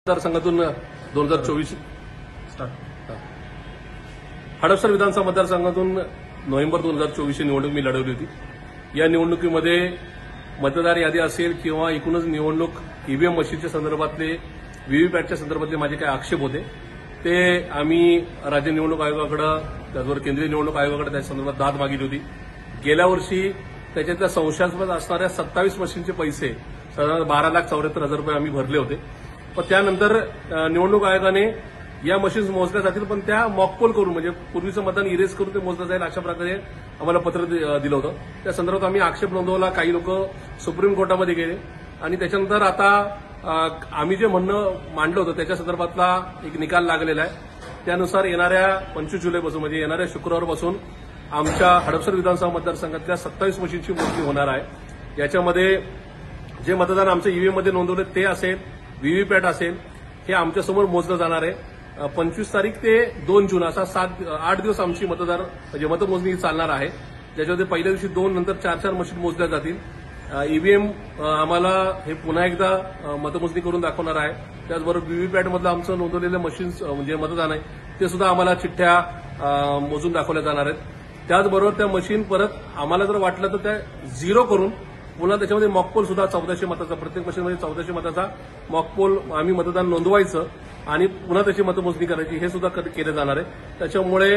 मतदारसंघातून 2024 हडपसर विधानसभा मतदारसंघातून नोव्हेंबर 2024 निवडणूक मी लढवली होती। या निवडणुकीमध्ये मतदार यादी असेल किंवा एकूणच निवडणूक ईव्हीएम मशीनच्या संदर्भातले व्हीव्हीपॅटच्या संदर्भातले माझे काही आक्षेप होते ते आम्ही राज्य निवडणूक आयोगाकडे त्याचबरोबर केंद्रीय निवडणूक आयोगाकडे त्या संदर्भात दाद मागितली होती। गेल्या वर्षी त्याच्यातल्या संशयास्पद असणाऱ्या 27 मशीनचे पैसे साधारण 12,74,000 रुपये आम्ही भरले होते। पण त्यानंतर निवडणूक आयोगाने या मशीन्स मोजल्या जातील पण त्या मॉकपोल करून म्हणजे पूर्वीचं मतदान इरेज करून ते मोजलं जाईल अशा प्रकारे आम्हाला पत्र दिलं होतं। त्या संदर्भात आम्ही आक्षेप नोंदवला। काही लोक सुप्रीम कोर्टामध्ये गेले आणि त्याच्यानंतर आता आम्ही जे म्हणणं मांडलं होतं त्याच्या संदर्भातला एक निकाल लागलेला आहे। त्यानुसार येणाऱ्या 25 जुलैपासून म्हणजे येणाऱ्या शुक्रवारपासून आमच्या हडपसर विधानसभा मतदारसंघातल्या 27 मशीनची मोजणी होणार आहे। याच्यामध्ये जे मतदान आमचं ईव्हीएममध्ये नोंदवले ते असेल, व्हीव्हीपॅट असेल, हे आमच्यासमोर मोजलं जाणार आहे। 25 तारीख ते 2 जून असा 8 दिवस आमची म्हणजे मतमोजणी चालणार आहे। ज्याच्यामध्ये पहिल्या दिवशी 2 नंतर 4 मशीन मोजल्या जातील। ईव्हीएम आम्हाला हे पुन्हा एकदा मतमोजणी करून दाखवणार आहे। त्याचबरोबर व्हीव्हीपॅटमधलं आमचं नोंदवलेलं मशीन्स म्हणजे मतदान आहे ते सुद्धा आम्हाला चिठ्ठ्या मोजून दाखवल्या जाणार आहेत। त्याचबरोबर त्या मशीन परत आम्हाला जर वाटलं तर त्या झिरो करून पुन्हा त्याच्यामध्ये मॉकपोल सुद्धा 1400 मताचा प्रत्येक मशीनमध्ये 1400 मताचा मॉकपोल आम्ही मतदान नोंदवायचं आणि पुन्हा त्याची मतमोजणी करायची हे सुद्धा केलं जाणार आहे। त्याच्यामुळे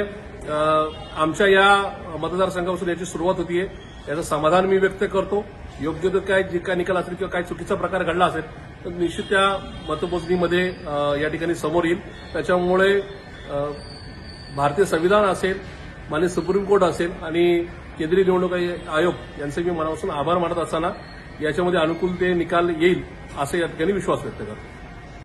आमच्या या मतदारसंघापासून याची सुरुवात होतीये। याचं समाधान मी व्यक्त करतो। योग्य तो काय जे काय निकाल असेल किंवा काय चुकीचा प्रकार घडला असेल तर निश्चित त्या मतमोजणीमध्ये या ठिकाणी समोर येईल। त्याच्यामुळे भारतीय संविधान असेल, माननीय सुप्रीम कोर्ट असेल आणि केंद्रीय निवडणूक आयोग यांचे मी मनापासून आभार मानत असताना याच्यामध्ये अनुकूल ते निकाल येईल असं या ठिकाणी विश्वास व्यक्त करतो।